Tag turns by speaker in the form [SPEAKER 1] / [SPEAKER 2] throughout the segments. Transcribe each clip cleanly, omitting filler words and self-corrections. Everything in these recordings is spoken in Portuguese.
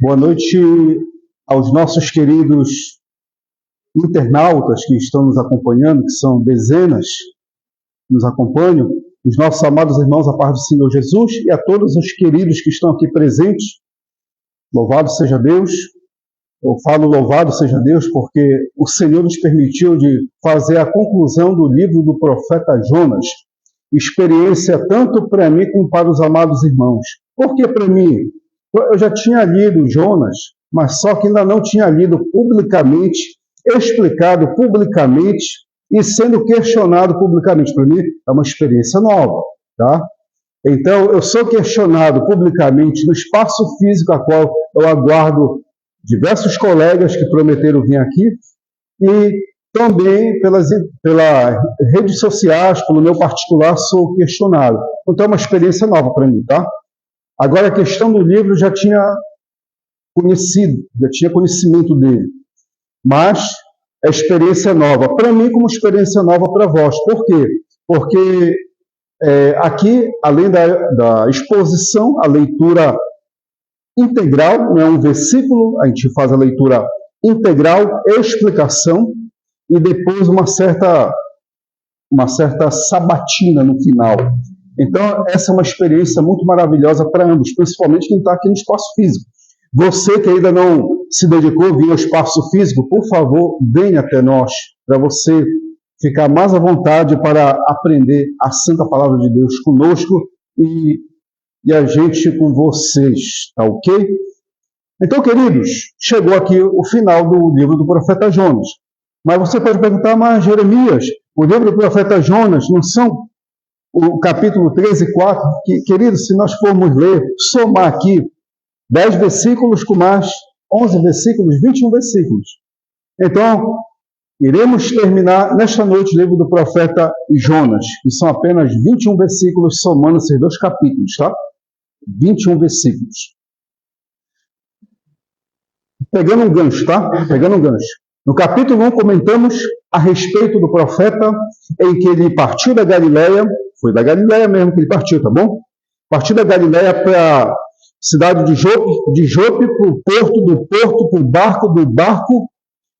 [SPEAKER 1] Boa noite aos nossos queridos internautas que estão nos acompanhando, que são dezenas que nos acompanham, os nossos amados irmãos, a paz do Senhor Jesus, e a todos os queridos que estão aqui presentes. Louvado seja Deus. Eu falo louvado seja Deus porque o Senhor nos permitiu de fazer a conclusão do livro do profeta Jonas. Experiência tanto para mim como para os amados irmãos. Por que para mim? Eu já tinha lido Jonas, mas só que ainda não tinha lido publicamente, explicado publicamente e sendo questionado publicamente. Para mim é uma experiência nova, tá? Então, eu sou questionado publicamente no espaço físico a qual eu aguardo diversos colegas que prometeram vir aqui e também pelas redes sociais, pelo meu particular, sou questionado. Então, é uma experiência nova para mim, tá? Agora, a questão do livro eu já tinha conhecimento dele, mas é experiência nova para mim como experiência nova para vós. Por quê? Porque aqui, além da exposição, a leitura integral, não é um versículo, a gente faz a leitura integral, explicação, e depois uma certa sabatina no final. Então, essa é uma experiência muito maravilhosa para ambos, principalmente quem está aqui no espaço físico. Você que ainda não se dedicou a vir ao espaço físico, por favor, venha até nós, para você ficar mais à vontade para aprender a santa palavra de Deus conosco e a gente com vocês, tá ok? Então, queridos, chegou aqui o final do livro do profeta Jonas. Mas você pode perguntar, mas Jeremias, o livro do profeta Jonas não são o capítulo 13 e 4? Queridos, se nós formos ler, somar aqui 10 versículos com mais 11 versículos, 21 versículos. Então, iremos terminar nesta noite o livro do profeta Jonas, que são apenas 21 versículos, somando esses dois capítulos, tá? 21 versículos. Pegando um gancho, tá? Pegando um gancho. No capítulo 1, comentamos a respeito do profeta, em que ele partiu da Galileia, foi da Galileia mesmo que ele partiu, tá bom? Partiu da Galileia para a cidade de Jope para o porto, do porto para o barco, do barco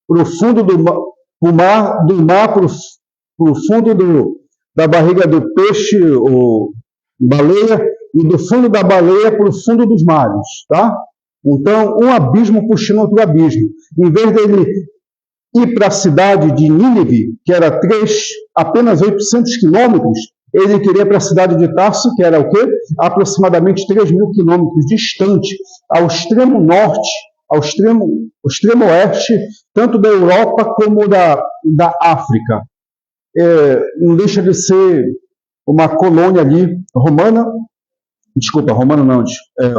[SPEAKER 1] para o fundo do mar, do mar para o fundo da barriga do peixe, ou baleia, e do fundo da baleia para o fundo dos mares, tá? Então, um abismo puxando outro abismo. Em vez dele ir para a cidade de Nínive, que era apenas 800 quilômetros, ele queria para a cidade de Tarso, que era o quê? Aproximadamente 3.000 quilômetros distante, ao extremo norte, ao extremo oeste, tanto da Europa como da África. Não deixa de ser uma colônia ali romana,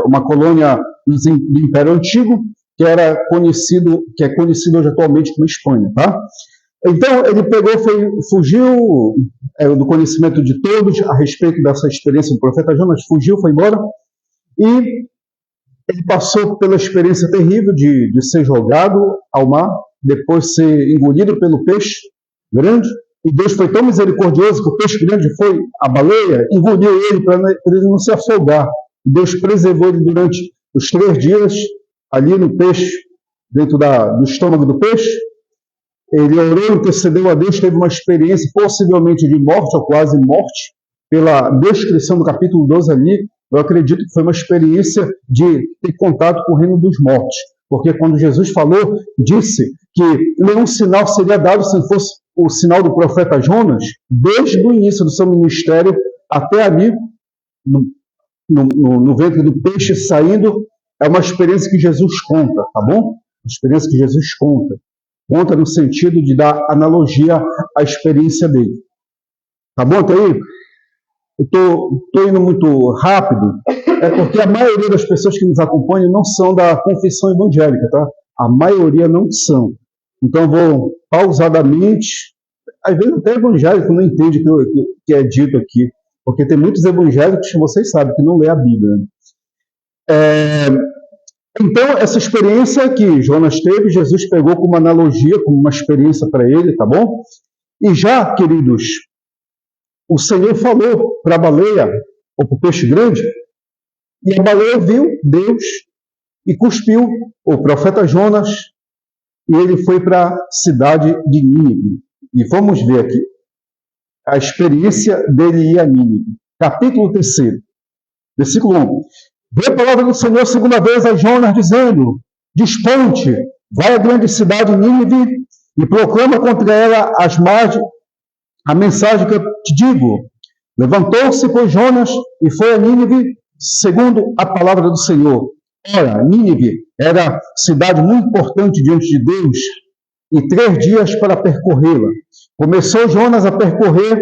[SPEAKER 1] uma colônia do Império Antigo, que é conhecido hoje atualmente como Espanha, tá? Então, ele fugiu do conhecimento de todos a respeito dessa experiência do profeta Jonas, fugiu, foi embora, e ele passou pela experiência terrível de ser jogado ao mar, depois ser engolido pelo peixe grande, e Deus foi tão misericordioso que o peixe grande foi a baleia, engoliu ele para ele não se afogar. Deus preservou ele durante os 3 dias, ali no peixe, dentro do estômago do peixe. Ele orou, intercedeu a Deus, teve uma experiência possivelmente de morte ou quase morte, pela descrição do capítulo 12 ali. Eu acredito que foi uma experiência de ter contato com o reino dos mortos, porque quando Jesus falou, disse que nenhum sinal seria dado se não fosse o sinal do profeta Jonas, desde o início do seu ministério até ali, no ventre do peixe saindo. É uma experiência que Jesus conta, tá bom? Uma experiência que Jesus conta. Conta no sentido de dar analogia à experiência dele. Tá bom? Até aí? Eu estou indo muito rápido, porque a maioria das pessoas que nos acompanham não são da confissão evangélica, tá? A maioria não são. Então, eu vou pausadamente, às vezes até evangélico não entende o que é dito aqui, porque tem muitos evangélicos que vocês sabem que não lê a Bíblia. Então, essa experiência que Jonas teve, Jesus pegou como analogia, como uma experiência para ele, tá bom? E já, queridos, o Senhor falou para a baleia, ou para o peixe grande, e a baleia viu Deus e cuspiu o profeta Jonas, e ele foi para a cidade de Nínive. E vamos ver aqui a experiência dele ir a Nínive. Capítulo 3, versículo 1. Veio a palavra do Senhor segunda vez a Jonas, dizendo: Desponte, vai à grande cidade Nínive e proclama contra ela a mensagem que eu te digo. Levantou-se, pois, Jonas e foi a Nínive, segundo a palavra do Senhor. Ora, Nínive era cidade muito importante diante de Deus, e 3 dias para percorrê-la. Começou Jonas a percorrer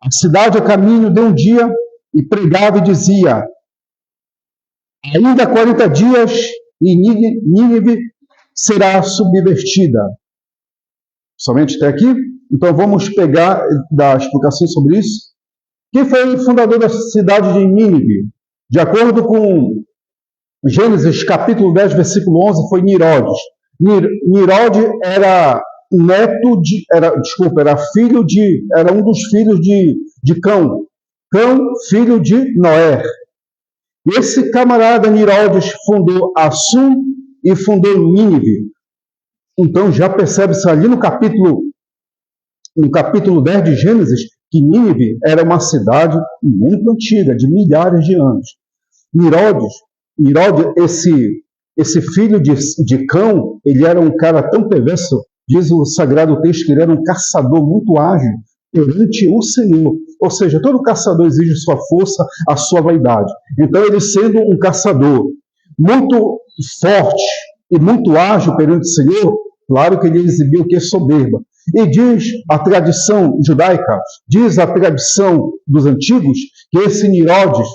[SPEAKER 1] a cidade a caminho de um dia, e pregava e dizia: ainda 40 dias e Nínive será subvertida. Somente até aqui? Então vamos pegar da explicação sobre isso. Quem foi o fundador da cidade de Nínive? De acordo com Gênesis capítulo 10, versículo 11, foi Nirodes. Nirodes era era um dos filhos de Cão. Cão, filho de Noé. E esse camarada Nirodes fundou Assum e fundou Nínive. Então já percebe-se ali no capítulo 10 de Gênesis que Nínive era uma cidade muito antiga, de milhares de anos. Nirodes, esse filho de Cão, ele era um cara tão perverso, diz o Sagrado Texto que ele era um caçador muito ágil perante o Senhor. Ou seja, todo caçador exige sua força, a sua vaidade. Então, ele sendo um caçador muito forte e muito ágil perante o Senhor, claro que ele exibiu o que é soberba. E diz a tradição judaica, diz a tradição dos antigos, que esse Nirodes,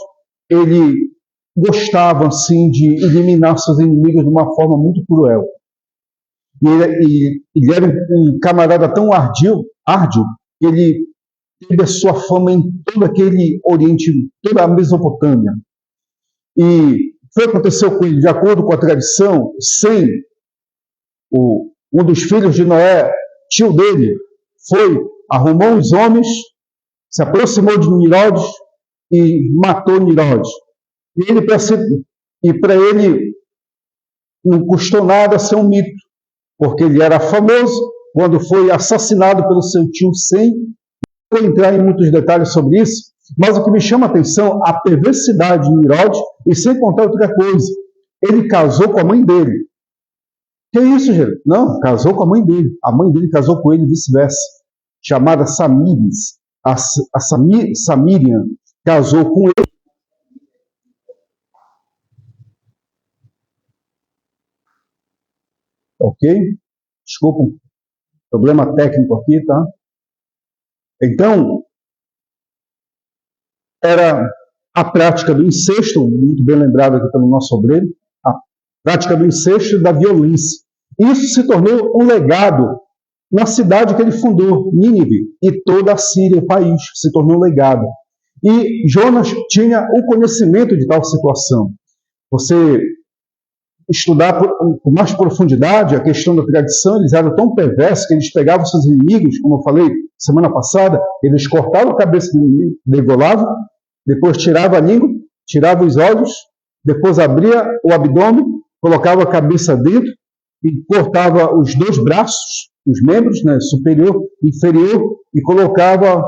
[SPEAKER 1] ele gostava, assim, de eliminar seus inimigos de uma forma muito cruel. E ele era um camarada tão árduo, que ele teve a sua fama em todo aquele Oriente, toda a Mesopotâmia. E o que aconteceu com ele? De acordo com a tradição, Sem, um dos filhos de Noé, tio dele, arrumou os homens, se aproximou de Nirodes e matou Nirodes. E para ele não custou nada ser um mito, porque ele era famoso quando foi assassinado pelo seu tio Sem. Não vou entrar em muitos detalhes sobre isso, mas o que me chama a atenção é a perversidade de Nirodes, e sem contar outra coisa, ele casou com a mãe dele. Que isso, gente? Não, casou com a mãe dele. A mãe dele casou com ele e vice-versa. Chamada Samíris. Samirian casou com ele. Ok? Desculpa, problema técnico aqui, tá? Então, era a prática do incesto, muito bem lembrado aqui pelo nosso obreiro, a prática do incesto e da violência. Isso se tornou um legado na cidade que ele fundou, Nínive, e toda a Síria, o país, se tornou um legado. E Jonas tinha o conhecimento de tal situação. Você estudar com mais profundidade a questão da tradição, eles eram tão perversos que eles pegavam seus inimigos, como eu falei semana passada, eles cortavam a cabeça do inimigo, degolavam, depois tirava a língua, tirava os olhos, depois abria o abdômen, colocava a cabeça dentro e cortava os 2 braços, os membros, né, superior e inferior, e colocava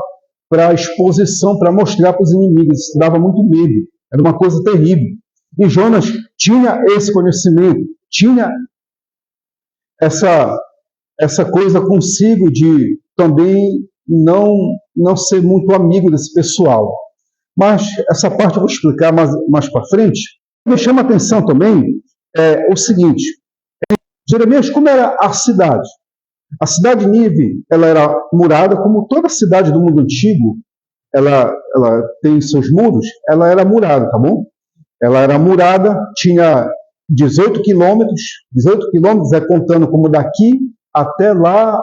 [SPEAKER 1] para exposição, para mostrar para os inimigos. Isso dava muito medo, era uma coisa terrível. E Jonas tinha esse conhecimento, tinha essa coisa consigo de também não ser muito amigo desse pessoal. Mas essa parte eu vou explicar mais para frente. Me chama a atenção também o seguinte: Jeremias, como era a cidade? A cidade de Nínive, ela era murada, como toda cidade do mundo antigo, ela tem seus muros, ela era murada, tá bom? Ela era murada, tinha 18 quilômetros, 18 quilômetros é contando como daqui até lá,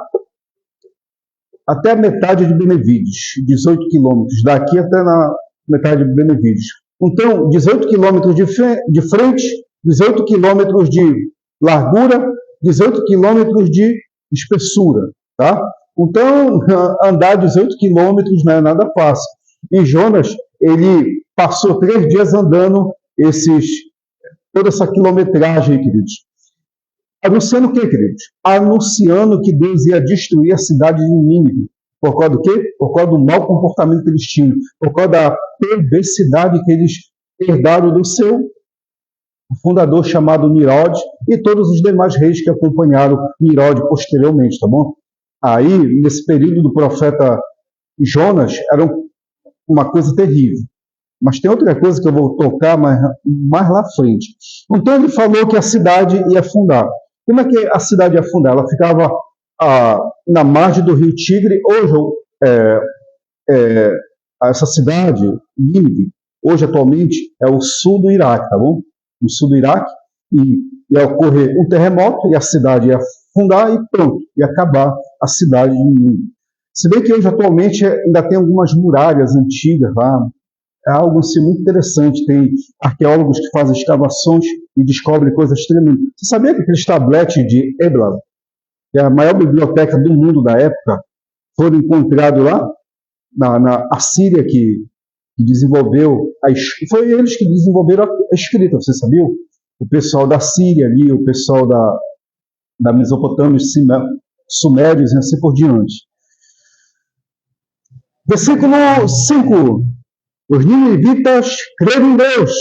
[SPEAKER 1] até a metade de Benevides, 18 quilômetros, daqui até na metade de Benevides. Então, 18 quilômetros de frente, 18 quilômetros de largura, 18 quilômetros de espessura, tá? Então, andar 18 quilômetros não é nada fácil. E Jonas, ele passou 3 dias andando toda essa quilometragem, queridos. Anunciando o quê, queridos? Anunciando que Deus ia destruir a cidade de Nínive. Por causa do quê? Por causa do mau comportamento que eles tinham. Por causa da perversidade que eles herdaram do seu fundador chamado Nirode e todos os demais reis que acompanharam Nirode posteriormente, tá bom? Aí, nesse período do profeta Jonas, era uma coisa terrível. Mas tem outra coisa que eu vou tocar mais lá à frente. Então ele falou que a cidade ia afundar. Como é que a cidade ia afundar? Ela ficava na margem do rio Tigre. Hoje, essa cidade, Nínive, hoje atualmente é o sul do Iraque, tá bom? No sul do Iraque, e ia ocorrer um terremoto e a cidade ia afundar e pronto, ia acabar a cidade de Nínive. Se bem que hoje atualmente ainda tem algumas muralhas antigas lá, é algo assim, muito interessante. Tem arqueólogos que fazem escavações e descobrem coisas tremendas. Você sabia que aqueles tabletes de Ebla, que é a maior biblioteca do mundo da época, foram encontrados lá na Assíria, que desenvolveu, foi eles que desenvolveram a escrita, você sabia? O pessoal da Síria ali, o pessoal da Mesopotâmia, os sumérios e assim por diante. Versículo 5. Os ninivitas creram em Deus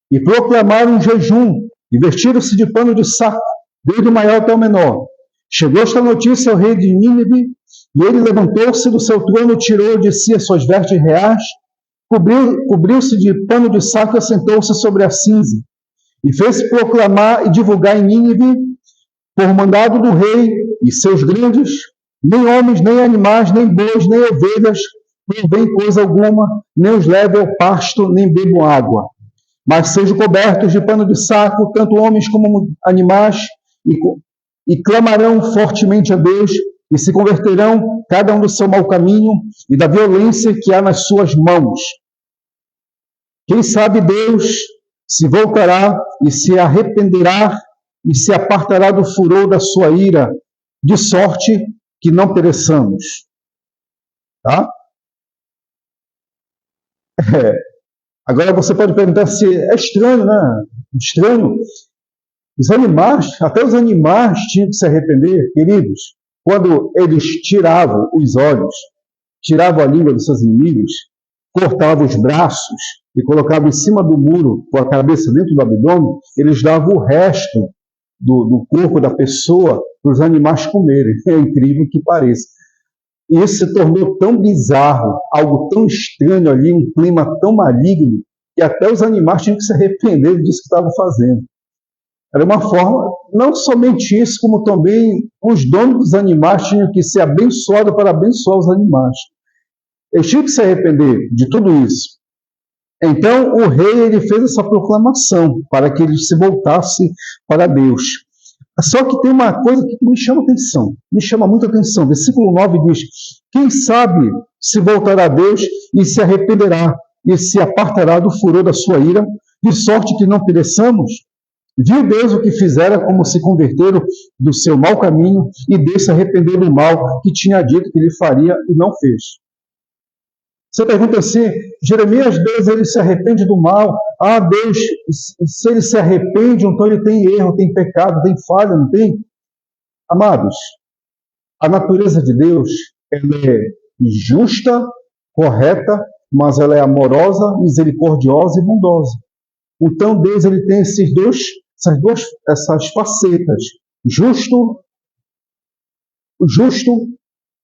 [SPEAKER 1] e proclamaram um jejum e vestiram-se de pano de saco, desde o maior até o menor. Chegou esta notícia ao rei de Nínive, e ele levantou-se do seu trono, tirou de si as suas vestes reais, cobriu-se de pano de saco e assentou-se sobre a cinza. E fez-se proclamar e divulgar em Nínive, por mandado do rei e seus grandes, nem homens, nem animais, nem bois, nem ovelhas, não vem coisa alguma, nem os leve ao pasto, nem bebam água. Mas sejam cobertos de pano de saco, tanto homens como animais, e clamarão fortemente a Deus, e se converterão, cada um do seu mau caminho, e da violência que há nas suas mãos. Quem sabe Deus se voltará, e se arrependerá, e se apartará do furor da sua ira, de sorte que não pereçamos. Tá? Agora você pode perguntar se é estranho, né? Estranho. Os animais, até os animais tinham que se arrepender, queridos. Quando eles tiravam os olhos, tiravam a língua dos seus inimigos, cortavam os braços e colocavam em cima do muro com a cabeça dentro do abdômen, eles davam o resto do corpo da pessoa para os animais comerem. É incrível que pareça. E isso se tornou tão bizarro, algo tão estranho ali, um clima tão maligno, que até os animais tinham que se arrepender disso que estavam fazendo. Era uma forma, não somente isso, como também os donos dos animais tinham que ser abençoados para abençoar os animais. Eles tinham que se arrepender de tudo isso. Então o rei ele fez essa proclamação para que eles se voltassem para Deus. Só que tem uma coisa que me chama atenção, me chama muita atenção. Versículo 9 diz: quem sabe se voltará a Deus e se arrependerá e se apartará do furor da sua ira, de sorte que não pereçamos? Viu Deus o que fizera, como se converteram do seu mau caminho, e Deus se arrependeu do mal que tinha dito que ele faria e não fez. Você pergunta assim, Jeremias, Deus ele se arrepende do mal. Ah, Deus, se ele se arrepende, então ele tem erro, tem pecado, tem falha, não tem? Amados, a natureza de Deus ela é justa, correta, mas ela é amorosa, misericordiosa e bondosa. Então Deus ele tem essas facetas: justo,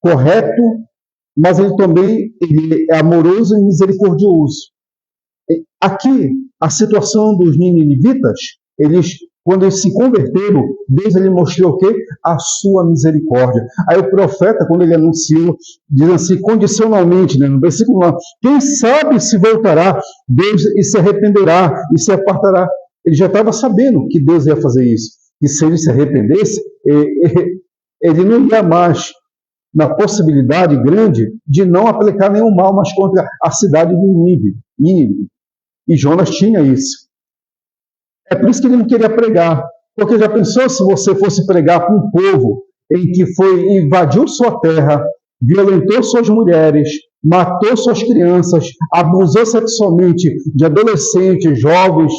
[SPEAKER 1] correto, mas ele também é amoroso e misericordioso. Aqui, a situação dos ninivitas, quando eles se converteram, Deus ele mostrou o quê? A sua misericórdia. Aí o profeta, quando ele anunciou, diz assim, condicionalmente, né, no versículo 9, quem sabe se voltará Deus e se arrependerá e se apartará. Ele já estava sabendo que Deus ia fazer isso. E se ele se arrependesse, ele não ia mais na possibilidade grande de não aplicar nenhum mal mais contra a cidade de Nínive. E Jonas tinha isso. É por isso que ele não queria pregar. Porque já pensou se você fosse pregar para um povo em que invadiu sua terra, violentou suas mulheres, matou suas crianças, abusou sexualmente de adolescentes, jovens,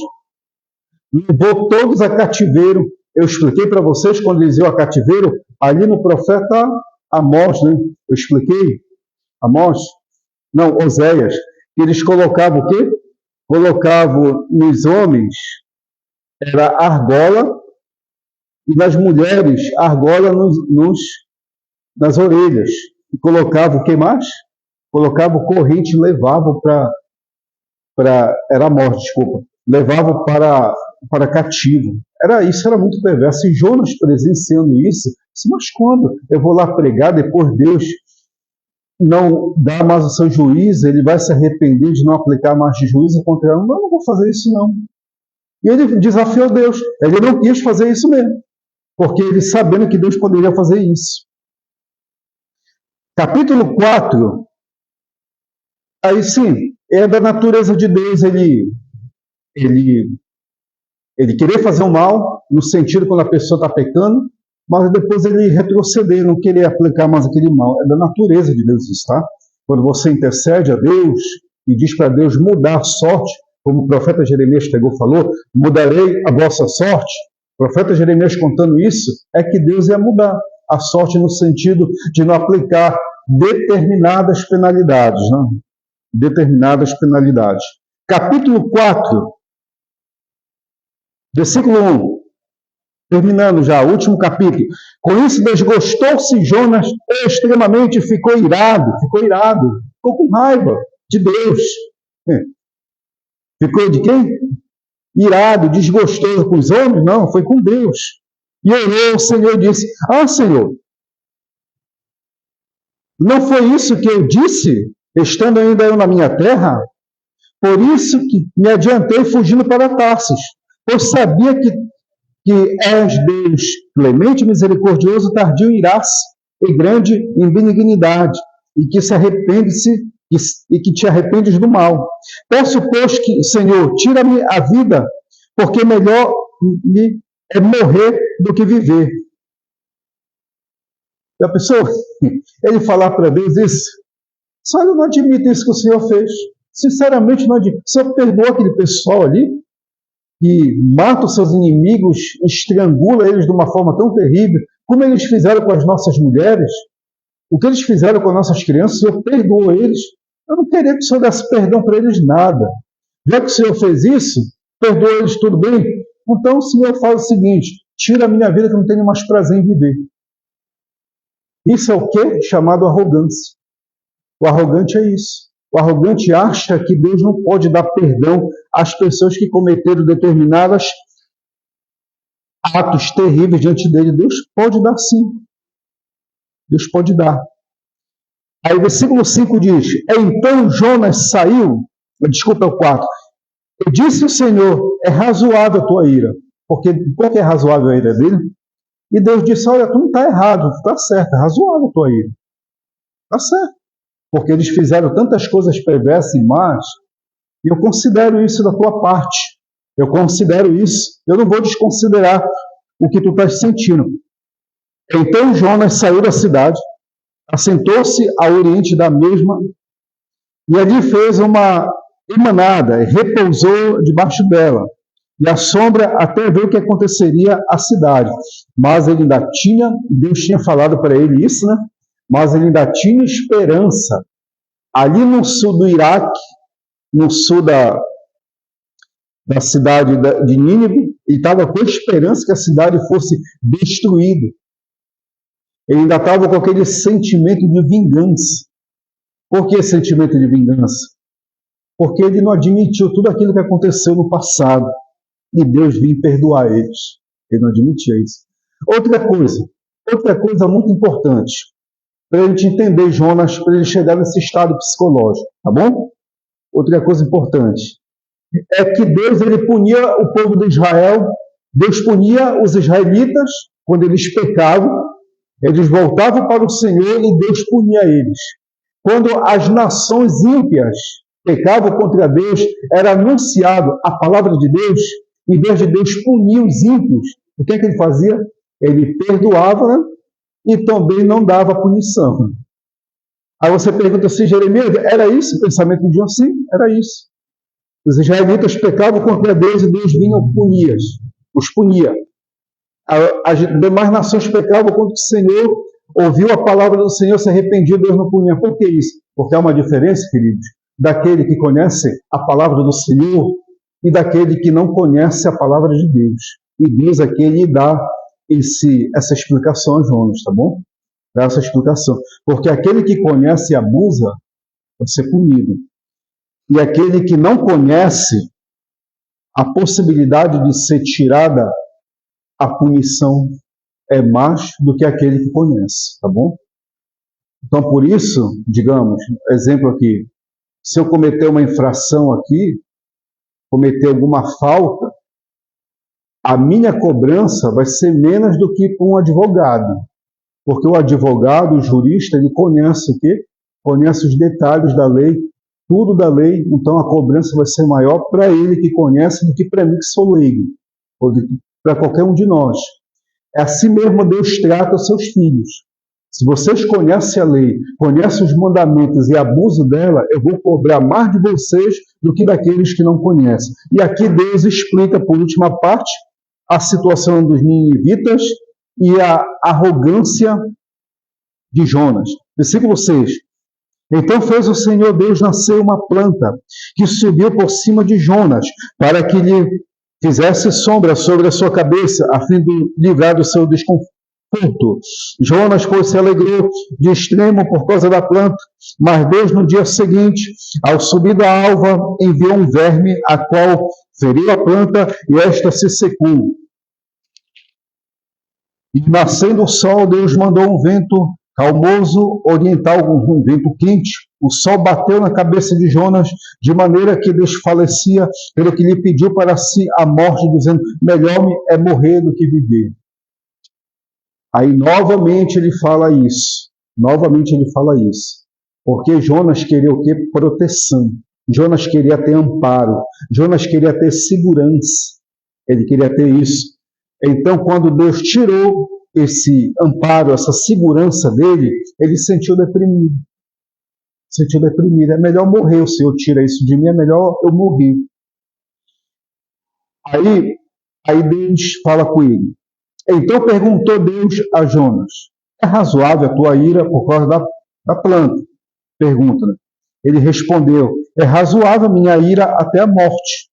[SPEAKER 1] levou todos a cativeiro. Eu expliquei para vocês quando eles iam a cativeiro, ali no profeta Amós, né? Eu expliquei, Amós, não, Oséias, que eles colocavam o quê? Colocavam nos homens, era argola, e nas mulheres, argola nas orelhas. E colocavam o que mais? Colocavam corrente e levavam era morte, desculpa, levavam para cativo. Isso era muito perverso. E Jonas presenciando isso, disse, mas quando eu vou lá pregar, depois Deus não dá mais o seu juízo, ele vai se arrepender de não aplicar mais de juízo contra ela? Não vou fazer isso não. E ele desafiou Deus. Ele não quis fazer isso mesmo, porque ele sabendo que Deus poderia fazer isso. Capítulo 4, aí sim, é da natureza de Deus ele querer fazer o mal, no sentido quando a pessoa está pecando, mas depois ele retroceder, não querer aplicar mais aquele mal. É da natureza de Deus isso, tá? Quando você intercede a Deus e diz para Deus mudar a sorte, como o profeta Jeremias pegou e falou, mudarei a vossa sorte. O profeta Jeremias contando isso, é que Deus ia mudar a sorte no sentido de não aplicar determinadas penalidades, não? Determinadas penalidades. Capítulo 4, versículo 1. Terminando já, o último capítulo. Com isso desgostou-se Jonas extremamente, ficou irado, ficou com raiva de Deus. Ficou de quem? Irado, desgostoso com os homens? Não, foi com Deus. E orou ao Senhor e disse, Senhor, não foi isso que eu disse, estando ainda eu na minha terra? Por isso que me adiantei fugindo para Tarsis, pois sabia que és Deus clemente e misericordioso, tardio em ira-se e grande em benignidade, e que te arrependes do mal. Peço, pois, que, Senhor, tira-me a vida, porque melhor me é morrer do que viver. E a pessoa, ele falar para Deus isso, só eu não admito isso que o Senhor fez. Sinceramente, não admito. O Senhor perdoa aquele pessoal ali, que mata os seus inimigos, estrangula eles de uma forma tão terrível, como eles fizeram com as nossas mulheres, o que eles fizeram com as nossas crianças, o Senhor perdoou eles. Eu não queria que o Senhor desse perdão para eles nada. Já que o Senhor fez isso, perdoou eles, tudo bem? Então o Senhor faz o seguinte, tira a minha vida que eu não tenho mais prazer em viver. Isso é o quê? Chamado arrogância. O arrogante é isso. O arrogante acha que Deus não pode dar perdão às pessoas que cometeram determinados atos terríveis diante dele. Deus pode dar sim. Deus pode dar. Aí o versículo 5 diz, então Jonas saiu, desculpa, é o 4, e disse o Senhor, é razoável a tua ira. Por que é razoável a ira dele? E Deus disse, olha, tu não está errado, tu está certo, é razoável a tua ira. Está certo. Porque eles fizeram tantas coisas perversas e más, e eu considero isso da tua parte. Eu considero isso. Eu não vou desconsiderar o que tu estás sentindo. Então Jonas saiu da cidade, assentou-se ao oriente da mesma, e ali fez uma emanada, e repousou debaixo dela, e a sombra até ver o que aconteceria à cidade. Mas ele ainda tinha, Deus tinha falado para ele isso, né? Mas ele ainda tinha esperança. Ali no sul do Iraque, no sul da cidade de Nínive, ele estava com esperança que a cidade fosse destruída. Ele ainda estava com aquele sentimento de vingança. Por que sentimento de vingança? Porque ele não admitiu tudo aquilo que aconteceu no passado. E Deus vinha perdoar eles. Ele não admitia isso. Outra coisa muito importante, para a gente entender Jonas, para ele chegar nesse estado psicológico, tá bom? Outra coisa importante é que Deus ele punia o povo de Israel, Deus punia os israelitas quando eles pecavam, eles voltavam para o Senhor e Deus punia eles. Quando as nações ímpias pecavam contra Deus, era anunciado a palavra de Deus, em vez de Deus punir os ímpios, o que é que ele fazia? Ele perdoava, né? E também não dava punição. Aí você pergunta se Jeremias, era isso o pensamento de Deus? Sim, era isso. Os israelitas pecavam contra Deus e Deus vinha e os punia. As demais nações pecavam contra o Senhor, ouviu a palavra do Senhor, se arrependia, Deus não punia. Por que isso? Porque há uma diferença, queridos, daquele que conhece a palavra do Senhor e daquele que não conhece a palavra de Deus. E Deus aqui ele dá essa explicação a Jonas, tá bom? Dá essa explicação. Porque aquele que conhece e abusa vai ser punido. E aquele que não conhece, a possibilidade de ser tirada, a punição é mais do que aquele que conhece, tá bom? Então, por isso, digamos, exemplo aqui, se eu cometer uma infração aqui, cometer alguma falta, a minha cobrança vai ser menos do que para um advogado. Porque o advogado, o jurista, ele conhece o quê? Conhece os detalhes da lei, tudo da lei, então a cobrança vai ser maior para ele que conhece do que para mim que sou leigo, ou para qualquer um de nós. É assim mesmo Deus trata os seus filhos. Se vocês conhecem a lei, conhecem os mandamentos e abusam dela, eu vou cobrar mais de vocês do que daqueles que não conhecem. E aqui Deus explica, por última parte, a situação dos ninivitas e a arrogância de Jonas. Versículo 6. Então fez o Senhor Deus nascer uma planta que subiu por cima de Jonas, para que lhe fizesse sombra sobre a sua cabeça, a fim de livrar do seu desconforto. Jonas, pois, se alegrou de extremo por causa da planta, mas Deus, no dia seguinte, ao subir da alva, enviou um verme, a qual feriu a planta, e esta se secou. E nascendo o sol, Deus mandou um vento calmoso oriental, um vento quente. O sol bateu na cabeça de Jonas, de maneira que desfalecia, pelo que lhe pediu para si a morte, dizendo: melhor-me é morrer do que viver. Aí novamente ele fala isso. Porque Jonas queria o quê? Proteção. Jonas queria ter amparo. Jonas queria ter segurança. Ele queria ter isso. Então, quando Deus tirou esse amparo, essa segurança dele, ele se sentiu deprimido. É melhor morrer, o Senhor tira isso de mim, é melhor eu morrer. Aí Deus fala com ele. Então perguntou Deus a Jonas: é razoável a tua ira por causa da planta? Pergunta, né? Ele respondeu: é razoável minha ira até a morte.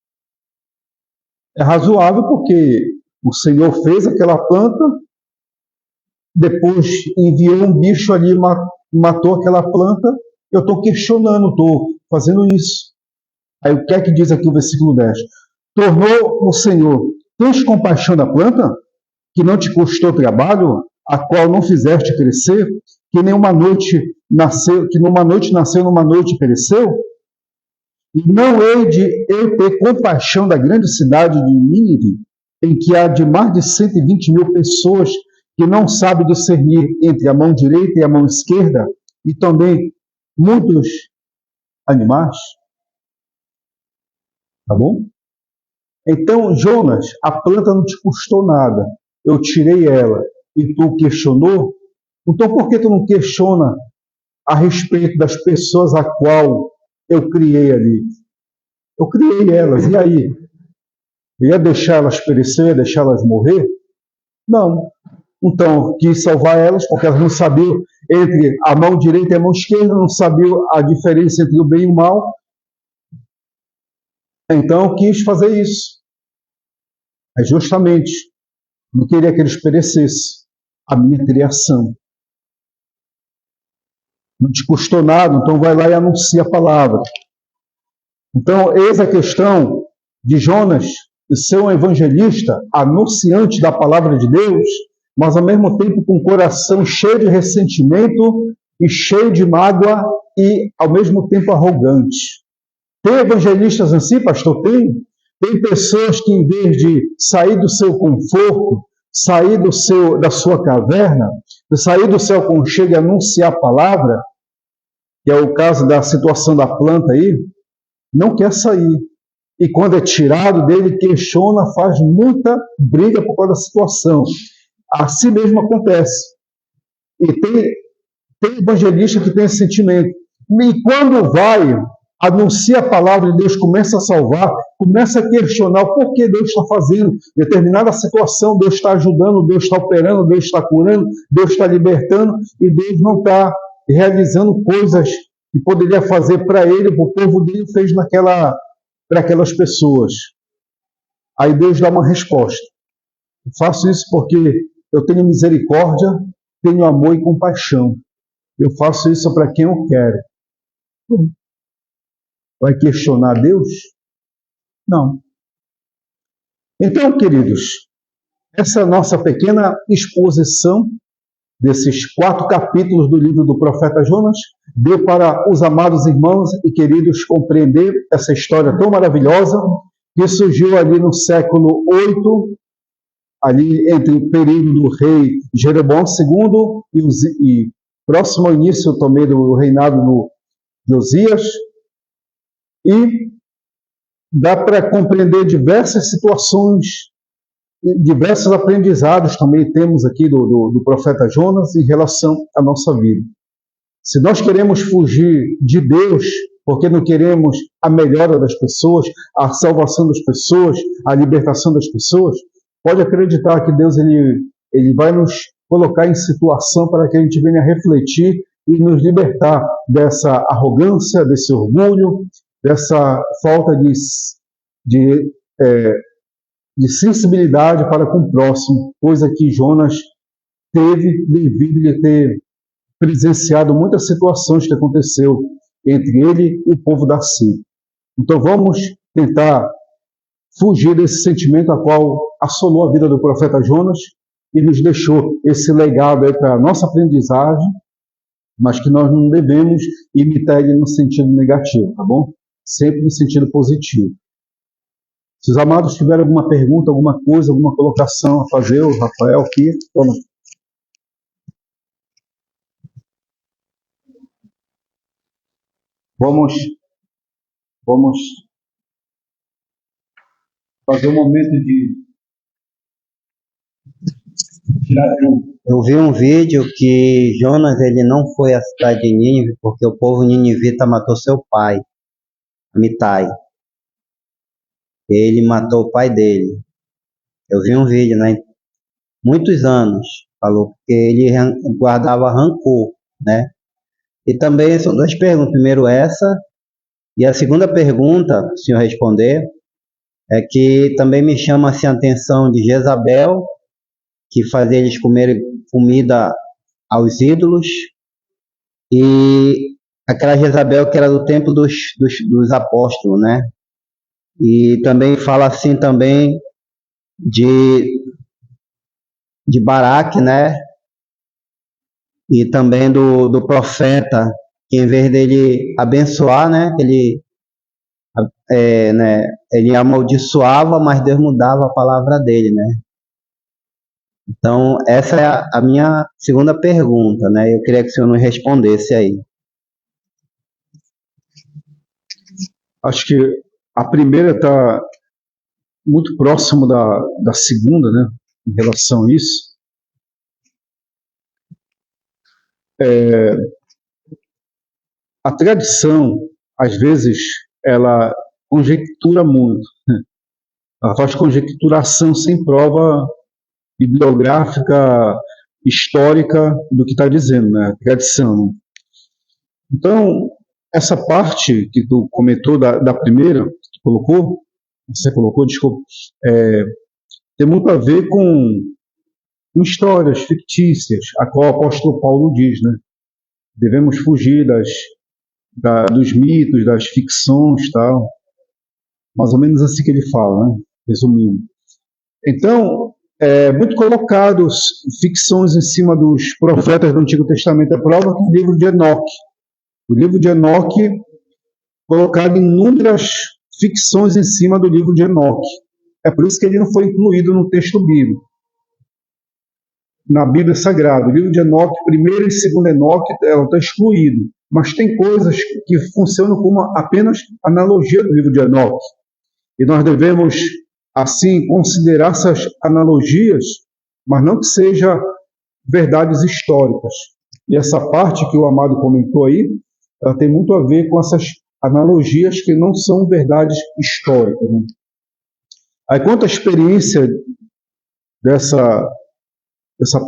[SPEAKER 1] É razoável porque o Senhor fez aquela planta, depois enviou um bicho ali, matou aquela planta. Eu estou questionando, estou fazendo isso. Aí o que é que diz aqui o versículo 10? Tornou o Senhor: tens compaixão da planta, que não te custou trabalho, a qual não fizeste crescer, que numa noite nasceu, numa noite pereceu? E não hei de eu ter compaixão da grande cidade de Nínive, em que há de mais de 120.000 pessoas que não sabem discernir entre a mão direita e a mão esquerda, e também muitos animais? Tá bom? Então, Jonas, a planta não te custou nada. Eu tirei ela e tu questionou? Então, por que tu não questiona a respeito das pessoas a qual eu criei ali? Eu criei elas, e aí? Eu ia deixar elas perecer, ia deixar elas morrer? Não. Então, quis salvar elas porque elas não sabiam entre a mão direita e a mão esquerda, não sabiam a diferença entre o bem e o mal. Então, quis fazer isso. É justamente, não queria que eles perecessem, a minha criação. Não te custou nada, então vai lá e anuncia a palavra. Então, eis a questão de Jonas ser um evangelista, anunciante da palavra de Deus, mas ao mesmo tempo com o coração cheio de ressentimento e cheio de mágoa e ao mesmo tempo arrogante. Tem evangelistas assim, pastor? Tem pessoas que, em vez de sair do seu conforto, sair da sua caverna, sair do seu aconchego e anunciar a palavra, que é o caso da situação da planta aí, não quer sair. E quando é tirado dele, questiona, faz muita briga por causa da situação. Assim mesmo acontece. E tem evangelista que tem esse sentimento. E quando vai anuncia a palavra de Deus, começa a salvar, começa a questionar o porquê Deus está fazendo determinada situação, Deus está ajudando, Deus está operando, Deus está curando, Deus está libertando, e Deus não está realizando coisas que poderia fazer para ele, para o povo dele, fez para aquelas pessoas. Aí Deus dá uma resposta. Eu faço isso porque eu tenho misericórdia, tenho amor e compaixão. Eu faço isso para quem eu quero. Vai questionar Deus? Não. Então, queridos, essa nossa pequena exposição desses 4 capítulos do livro do profeta Jonas deu para os amados irmãos e queridos compreender essa história tão maravilhosa que surgiu ali no século 8, ali entre o período do rei Jeroboão II e próximo ao início também do reinado de Josias. E dá para compreender diversas situações, diversos aprendizados também temos aqui do profeta Jonas em relação à nossa vida. Se nós queremos fugir de Deus, porque não queremos a melhora das pessoas, a salvação das pessoas, a libertação das pessoas, pode acreditar que Deus ele vai nos colocar em situação para que a gente venha refletir e nos libertar dessa arrogância, desse orgulho, dessa falta de sensibilidade para com o próximo, coisa que Jonas teve devido a ter presenciado muitas situações que aconteceu entre ele e o povo da Síria. Então vamos tentar fugir desse sentimento a qual assolou a vida do profeta Jonas e nos deixou esse legado aí para a nossa aprendizagem, mas que nós não devemos imitar ele no sentido negativo, tá bom? Sempre no sentido positivo. Se os amados tiverem alguma pergunta, alguma coisa, alguma colocação a fazer, o Rafael aqui, toma. Vamos fazer um momento de tirar.
[SPEAKER 2] Eu vi um vídeo que Jonas ele não foi à cidade de Nínive porque o povo ninivita matou seu pai, Amitai. Ele matou o pai dele. Eu vi um vídeo, né? Muitos anos, falou, porque ele guardava rancor, né? E também são 2 perguntas. Primeiro essa, e a segunda pergunta, se o senhor responder, é que também me chama assim, a atenção de Jezabel, que fazia eles comerem comida aos ídolos, e aquela Jezabel que era do tempo dos apóstolos, né? E também fala assim também de Baraque, né? E também do profeta, que em vez dele abençoar, né? Ele amaldiçoava, mas Deus mudava a palavra dele, né? Então, essa é a minha segunda pergunta, né? Eu queria que o senhor nos respondesse aí.
[SPEAKER 1] Acho que a primeira está muito próximo da segunda, né? Em relação a isso. A tradição, às vezes, ela conjectura muito. Ela faz conjecturação sem prova bibliográfica, histórica do que está dizendo, né? Tradição. Então, essa parte que tu comentou da primeira, você colocou, desculpa, tem muito a ver com histórias fictícias, a qual o apóstolo Paulo diz, né? Devemos fugir dos mitos, das ficções, tal. Mais ou menos assim que ele fala, né? Resumindo. Então, muito colocados ficções em cima dos profetas do Antigo Testamento. A prova que o livro de Enoque. O livro de Enoque, colocado inúmeras ficções em cima do livro de Enoque. É por isso que ele não foi incluído no texto bíblico, na Bíblia Sagrada. O livro de Enoque, primeiro e segundo Enoque, ela está excluído. Mas tem coisas que funcionam como apenas analogia do livro de Enoque. E nós devemos, assim, considerar essas analogias, mas não que sejam verdades históricas. E essa parte que o amado comentou aí, ela tem muito a ver com essas analogias que não são verdades históricas. Né? Aí, quanto à experiência dessa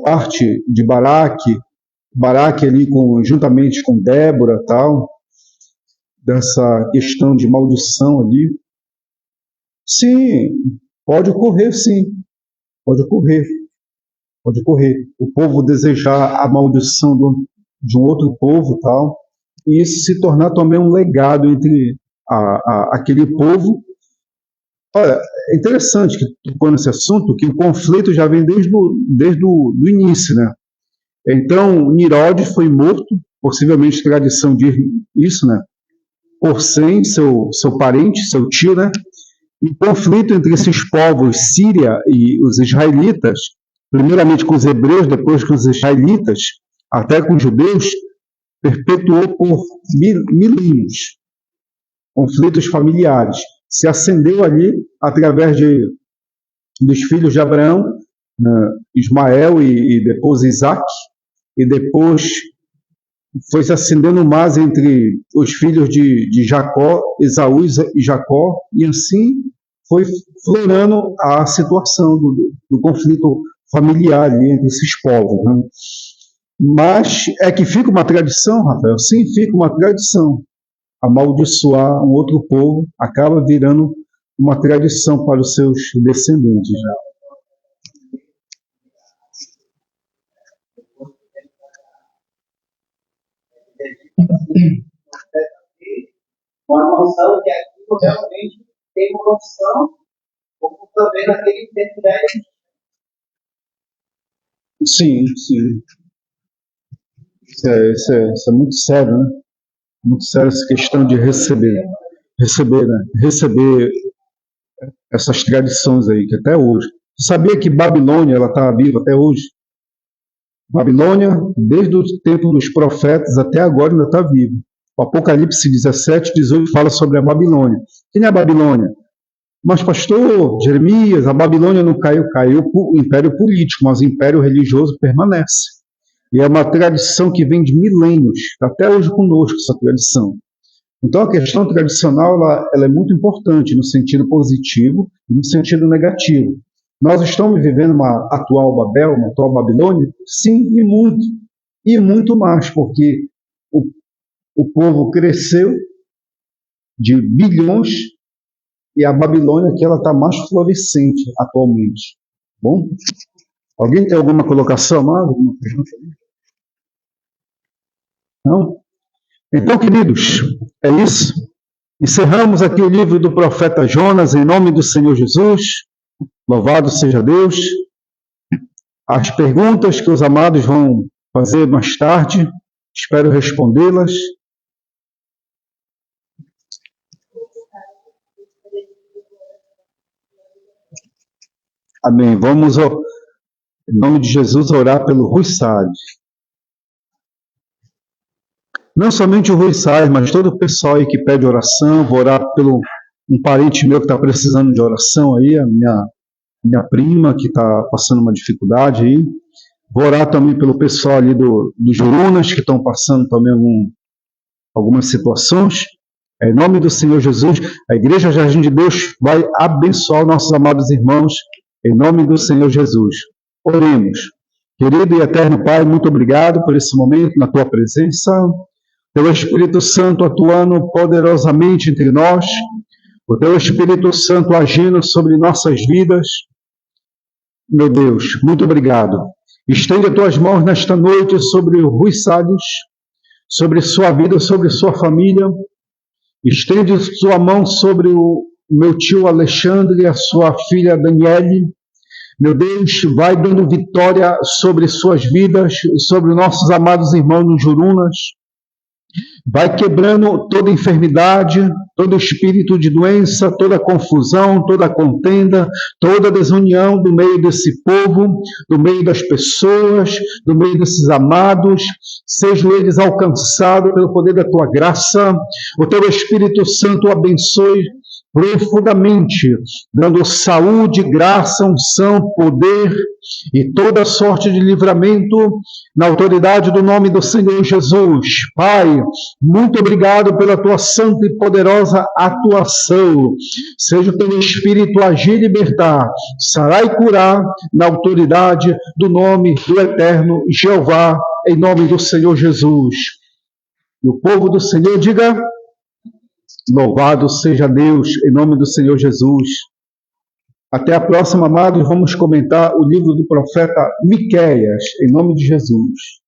[SPEAKER 1] parte de Baraque ali juntamente com Débora, tal, dessa questão de maldição ali, sim, pode ocorrer, sim, pode ocorrer. O povo desejar a maldição de um outro povo, tal, e isso se tornar também um legado entre aquele povo. Olha, é interessante que tocou nesse assunto, que o conflito já vem desde o início, né? Então, Nirod foi morto, possivelmente tradição diz isso, né? Por Sem, seu parente, seu tio, né? E o conflito entre esses povos, Síria e os israelitas, primeiramente com os hebreus, depois com os israelitas, até com os judeus, perpetuou por milênios. Conflitos familiares. Se acendeu ali através dos filhos de Abraão, Ismael e depois Isaac, e depois foi se acendendo mais entre os filhos de Jacó, Esaú e Jacó, e assim foi florando a situação do conflito familiar ali entre esses povos. Né? Mas é que fica uma tradição, Rafael, sim, fica uma tradição. Amaldiçoar um outro povo acaba virando uma tradição para os seus descendentes. Né?
[SPEAKER 2] Com a noção que aquilo realmente tem uma noção, como também naquele tempo da gente.
[SPEAKER 1] Sim. Isso é muito sério, né? Muito sério essa questão de receber essas tradições aí, que até hoje. Você sabia que Babilônia ela está viva até hoje? Babilônia, desde o tempo dos profetas até agora, ainda está viva. O Apocalipse 17, 18 fala sobre a Babilônia. Quem é a Babilônia? Mas, pastor Jeremias, a Babilônia não caiu o império político, mas o império religioso permanece. E é uma tradição que vem de milênios, até hoje conosco essa tradição. Então a questão tradicional ela é muito importante no sentido positivo e no sentido negativo. Nós estamos vivendo uma atual Babel, uma atual Babilônia? Sim, e muito mais, porque o povo cresceu de bilhões e a Babilônia aqui ela está mais florescente atualmente. Bom? Alguém tem alguma colocação mais? Alguma pergunta? Não? Então, queridos, é isso. Encerramos aqui o livro do profeta Jonas, em nome do Senhor Jesus. Louvado seja Deus. As perguntas que os amados vão fazer mais tarde, espero respondê-las. Amém. Vamos, em nome de Jesus, orar pelo Rui Salles. Não somente o Rui Salles, mas todo o pessoal aí que pede oração. Vou orar pelo um parente meu que está precisando de oração aí, a minha prima que está passando uma dificuldade aí. Vou orar também pelo pessoal ali dos Jurunas que estão passando também algumas situações. Em nome do Senhor Jesus, a Igreja Jardim de Deus vai abençoar nossos amados irmãos, em nome do Senhor Jesus. Oremos. Querido e eterno Pai, muito obrigado por esse momento na Tua presença. Teu Espírito Santo atuando poderosamente entre nós, o Teu Espírito Santo agindo sobre nossas vidas. Meu Deus, muito obrigado. Estende as Tuas mãos nesta noite sobre o Rui Salles, sobre sua vida, sobre sua família. Estende sua mão sobre o meu tio Alexandre e a sua filha Daniele. Meu Deus, vai dando vitória sobre suas vidas, sobre nossos amados irmãos nos Jurunas. Vai quebrando toda enfermidade, todo espírito de doença, toda confusão, toda contenda, toda desunião do meio desse povo, do meio das pessoas, do meio desses amados. Sejam eles alcançados pelo poder da Tua graça. O Teu Espírito Santo abençoe profundamente, dando saúde, graça, unção, poder e toda sorte de livramento na autoridade do nome do Senhor Jesus. Pai, muito obrigado pela tua santa e poderosa atuação. Seja o teu Espírito agir e libertar, sarar e curar na autoridade do nome do eterno Jeová, em nome do Senhor Jesus. E o povo do Senhor diga: louvado seja Deus, em nome do Senhor Jesus. Até a próxima, amados. Vamos comentar o livro do profeta Miqueias, em nome de Jesus.